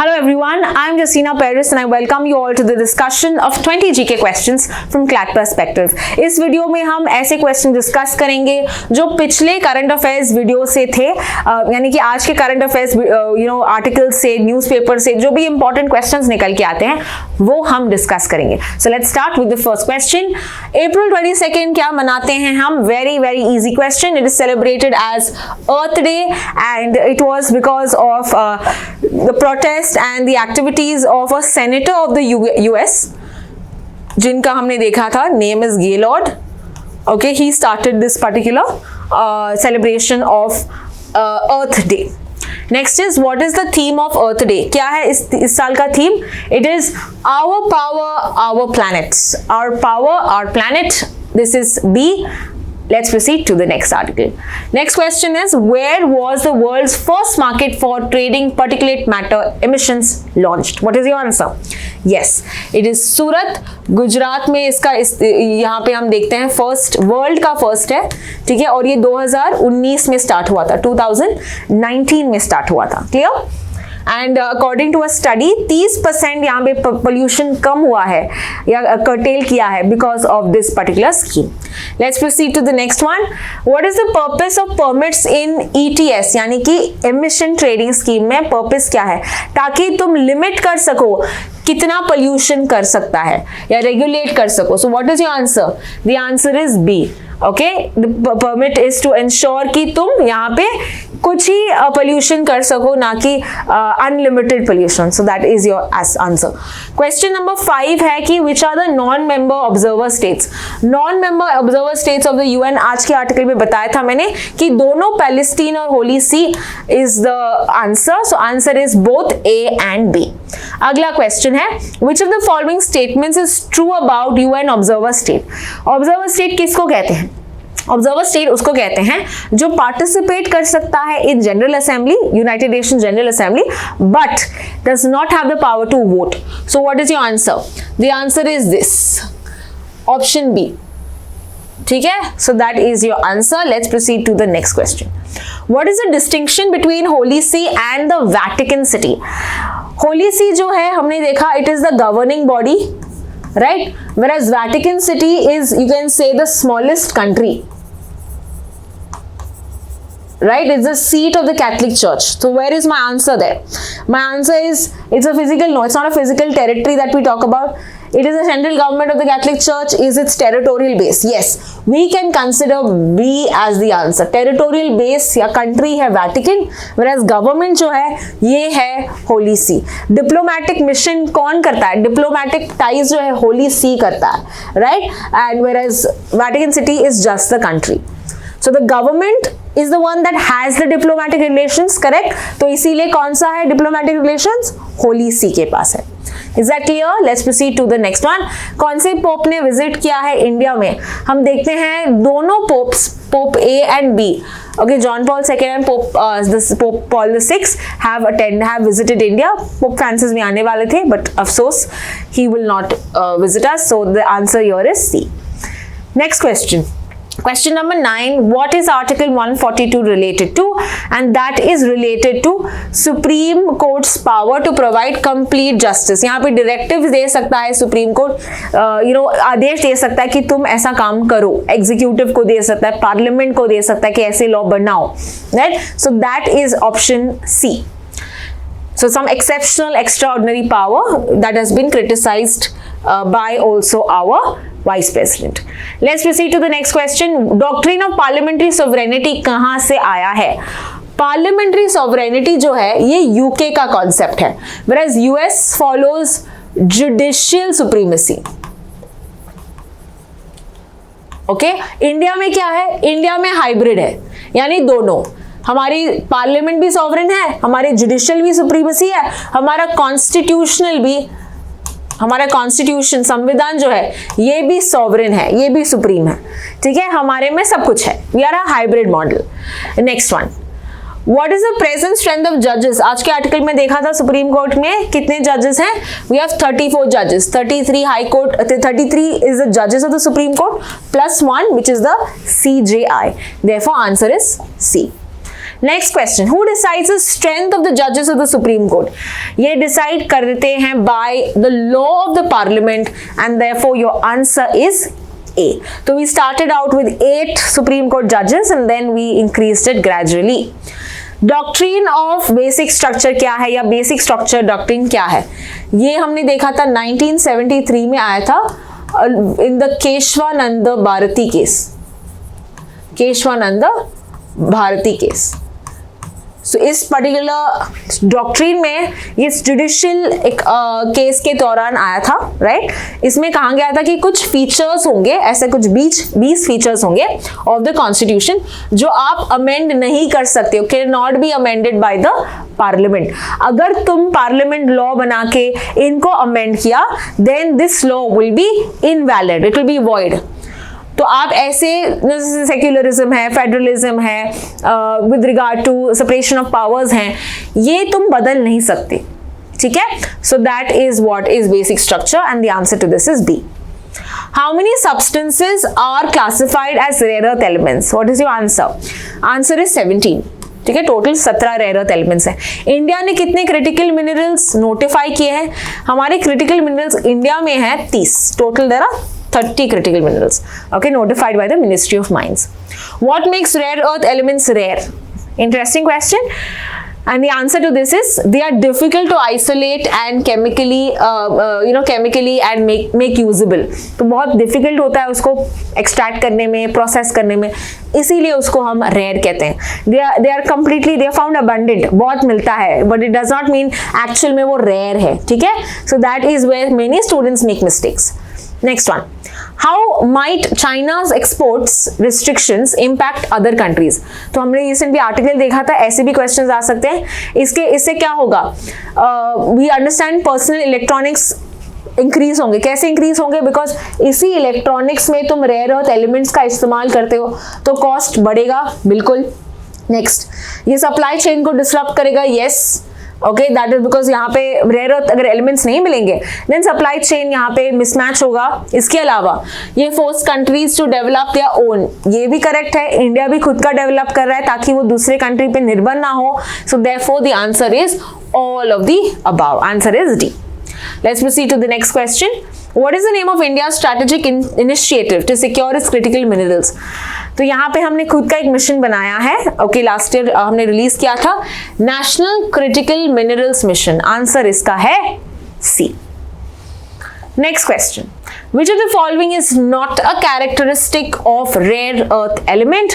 Hello everyone, I am Justina Paris and I welcome you all to the discussion of 20 GK questions from CLAT Perspective. इस video में हम ऐसे question discuss करेंगे जो पिछले current affairs video से थे, यानी कि आज के करंट अफेयर्स आर्टिकल से, न्यूज़पेपर से जो भी इंपॉर्टेंट क्वेश्चंस निकल के आते हैं वो हम डिस्कस करेंगे. So let's start with the first question. April 22 क्या मनाते हैं हम? Very very easy question. It is celebrated as Earth Day and it was because of the protest and the activities of a senator of the US जिनका हमने देखा था, name is Gaylord. Okay, he started this particular celebration of Earth Day. Next is, what is the theme of Earth Day? क्या है इस साल का theme? It is our power, our planet. Our power, our planet. This is B. Let's proceed to the next article. Next question is, where was the world's first market for trading particulate matter emissions launched? What is your answer? Yes, it is सूरत, गुजरात में. इसका यहाँ पे हम देखते हैं first, world का first है, ठीक है, और ये 2019 में स्टार्ट हुआ था, 2019 में स्टार्ट हुआ था. Clear? And according to a study 30% यहाँ पे पोल्यूशन कम हुआ है या कर्टेल किया है because of this particular scheme. Let's proceed to the next one. What is the purpose of permits in ETS, यानी कि एमिशन ट्रेडिंग स्कीम में पर्पस क्या है? ताकि तुम लिमिट कर सको कितना पोल्यूशन कर सकता है या रेगुलेट कर सको. So what is your answer? The answer is B. Okay, the permit is to ensure कि तुम यहाँ पे कुछ ही पोल्यूशन कर सको, ना कि unlimited pollution. So that is your answer. Question number 5 है कि which are the non member observer states. Non member observer states of the UN, आज के आर्टिकल में बताया था मैंने कि दोनों पैलेस्टीन और Holy See is the answer. So answer is both A and B. अगला क्वेश्चन है, which of the following statements is true about UN observer state. Observer state किसको कहते हैं? ऑब्जर्वर स्टेट उसको कहते हैं जो पार्टिसिपेट कर सकता है in general assembly, United Nation general assembly, but does not have the power to vote. So what is your answer? The answer is this, option B. ठीक है, so that is your answer. Let's proceed to the next question. What is the distinction between Holy See and the Vatican City? Holy See जो है हमने देखा, it is the governing body, right? Whereas Vatican City is, you can say, the smallest country, right? It's the seat of the Catholic Church. So where is my answer there? My answer is, it's a physical, no, it's not a physical territory that we talk about. It is the central government of the Catholic Church is its territorial base. Yes, we can consider B as the answer. Territorial base या country है Vatican, whereas government जो है ये है Holy See. Diplomatic mission कौन करता है? Diplomatic ties जो है Holy See करता है, right? And whereas Vatican City is just the country. So the government is the one that has the diplomatic relations, correct? तो इसीलिए कौन सा है diplomatic relations? Holy See के पास है. Is that clear? Let's proceed to the next one. कौन से pope ने विजिट किया है इंडिया में? हम देखते हैं दोनों pops, pope A and B. Okay, John Paul II and Pope Paul VI have visited India. Pope Francis भी आने वाले थे, but अफसोस he will not visit us. So the answer here is C. Next question. Question number 9, what is Article 142 related to? And that is related to Supreme Court's power to provide complete justice. यहाँ पे directives दे सकता है Supreme Court, आदेश दे सकता है कि तुम ऐसा काम करो. Executive को दे सकता है, Parliament को दे सकता है कि ऐसे law बनाओ, right? So that is option C. So some exceptional, extraordinary power that has been criticized by also our Vice President. Let's proceed to the next question. Doctrine of Parliamentary Sovereignty कहाँ से आया है? Parliamentary Sovereignty जो है ये UK का concept है, whereas US follows Judicial Supremacy. Okay? India में क्या है? इंडिया में हाइब्रिड है, यानी दोनों. हमारी पार्लियामेंट भी सॉवरेन है, हमारे जुडिशियल भी सुप्रीमेसी है, हमारा कॉन्स्टिट्यूशनल भी, हमारा कॉन्स्टिट्यूशन संविधान जो है ये भी सॉवरेन है, ये भी सुप्रीम है. ठीक है, हमारे में सब कुछ है. We are a hybrid model. Next one, what is the present strength of जजेस? आज के आर्टिकल में देखा था सुप्रीम कोर्ट में कितने जजेस हैं? वी हैव 34 जजेस. 33 हाई कोर्ट, 33 इज द जजेस of the supreme court plus 1 which is the CJI. Therefore answer is C. Next question, who decides the strength of the जजेस ऑफ द सुप्रीम कोर्ट? ये decide करते हैं by the law of the parliament and therefore your answer is A. So we started out with 8 Supreme Court judges and then we increased it gradually. Doctrine of basic structure क्या है, या basic structure doctrine क्या है? ये हमने देखा था 1973 में आया था in the Kesavananda Bharati case, Kesavananda Bharati case. So इस पर्टिकुलर डॉक्ट्रिन में ये जुडिशियल एक केस के दौरान आया था, राइट। इसमें कहा गया था कि कुछ फीचर्स होंगे, ऐसे कुछ 20 फीचर्स होंगे ऑफ द कॉन्स्टिट्यूशन जो आप अमेंड नहीं कर सकते हो, can not be amended by the parliament. अगर तुम पार्लियामेंट लॉ बना के इनको अमेंड किया then this law will be invalid, it will be void. तो आप ऐसे सेक्युलरिज्म है, फेडरलिज्म है, with regard to separation of powers हैं, ये तुम बदल नहीं सकते, ठीक है। So that is what is basic structure and the answer to this is B. How many substances are classified as rare earth elements? What is your answer? Answer is 17, ठीक है। टोटल 17 रेयर अर्थ एलिमेंट्स हैं। India ने कितने critical minerals notify किए हैं? हमारे critical minerals India में है 30, total there are 30 critical minerals, okay, notified by the Ministry of Mines. What makes rare earth elements rare? Interesting question. And the answer to this is they are difficult to isolate and chemically, chemically and make usable. तो बहुत difficult होता है उसको extract करने में, process करने में, इसीलिए उसको हम rare कहते हैं। They are completely, they are found abundant, बहुत मिलता है, but it does not mean actual में वो rare है, ठीक है। So that is where many students make mistakes. Next one, how might China's exports restrictions impact other countries? तो हमने रिसेंटली आर्टिकल देखा था, ऐसे भी क्वेश्चंस आ सकते हैं। इससे क्या होगा? We understand personal electronics increase होंगे। कैसे इंक्रीज होंगे? बिकॉज इसी इलेक्ट्रॉनिक्स में तुम रेयर अर्थ एलिमेंट्स का इस्तेमाल करते हो तो कॉस्ट बढ़ेगा, बिल्कुल। नेक्स्ट, ये सप्लाई चेन को डिसरप्ट करेगा, yes, okay, that is because यहाँ पे रेयर अर्थ अगर एलिमेंट्स नहीं मिलेंगे देन सप्लाई चेन यहाँ पे मिसमैच होगा। इसके अलावा ये forces countries to develop their own, ये भी करेक्ट है, इंडिया भी खुद का डेवलप कर रहा है ताकि वो दूसरे कंट्री पे निर्भर ना हो। So therefore the answer is all of the above, answer is D. Let's proceed to the next question. What is the name of India's strategic initiative to secure its critical minerals? तो यहाँ पे हमने खुद का एक mission बनाया है, okay, last year हमने रिलीज किया था, national critical minerals mission. Answer इसका है C. Next question, which of the following is not a characteristic of rare earth element?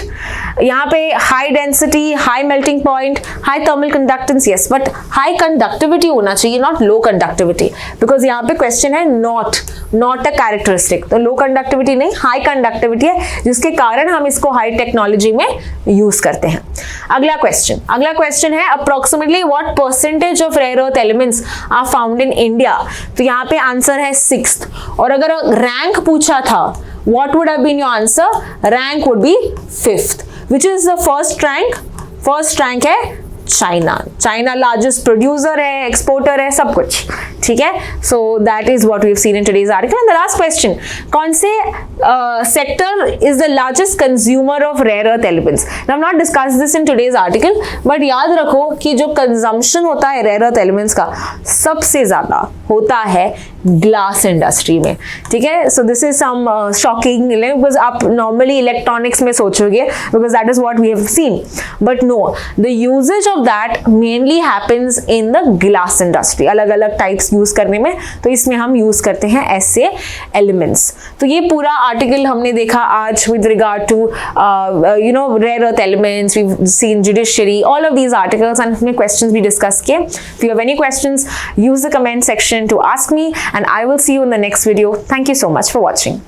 यहाँ पे high density, high melting point, high thermal conductance, yes, but high conductivity होना चाहिए, not low conductivity, because यहाँ पे question है not a characteristic, तो low conductivity नहीं, high conductivity है, जिसके कारण हम इसको high technology में use करते हैं। अगला क्वेश्चन है approximately what percentage of rare earth elements are found in India? तो यहाँ पे आंसर है 6th, और अगर रैंक पूछा था what would have been your answer? Rank would be 5th. Which is the first rank? First rank है China largest producer है, एक्सपोर्टर है, सब कुछ, ठीक है। So that is what we have seen in today's article. And the last question, कौन से sector is the largest consumer of rare earth elements? I have not discuss this in today's article, but याद रखो कि जो consumption होता है rare earth elements का सबसे ज्यादा होता है ग्लास इंडस्ट्री में, ठीक है। So this is some shocking, because आप नॉर्मली इलेक्ट्रॉनिक्स में सोचोगे because that is what we have seen, but no, the uses of that mainly happens in the glass industry, अलग अलग टाइप्स यूज करने में, तो इसमें हम यूज करते हैं ऐसे एलिमेंट्स। तो ये पूरा आर्टिकल हमने देखा आज with regard to rare earth elements, we seen judiciary, all of these articles, and हमने क्वेश्चंस भी डिस्कस किए। If you have any questions, use the comment section to ask me, and I will see you in the next video. Thank you so much for watching.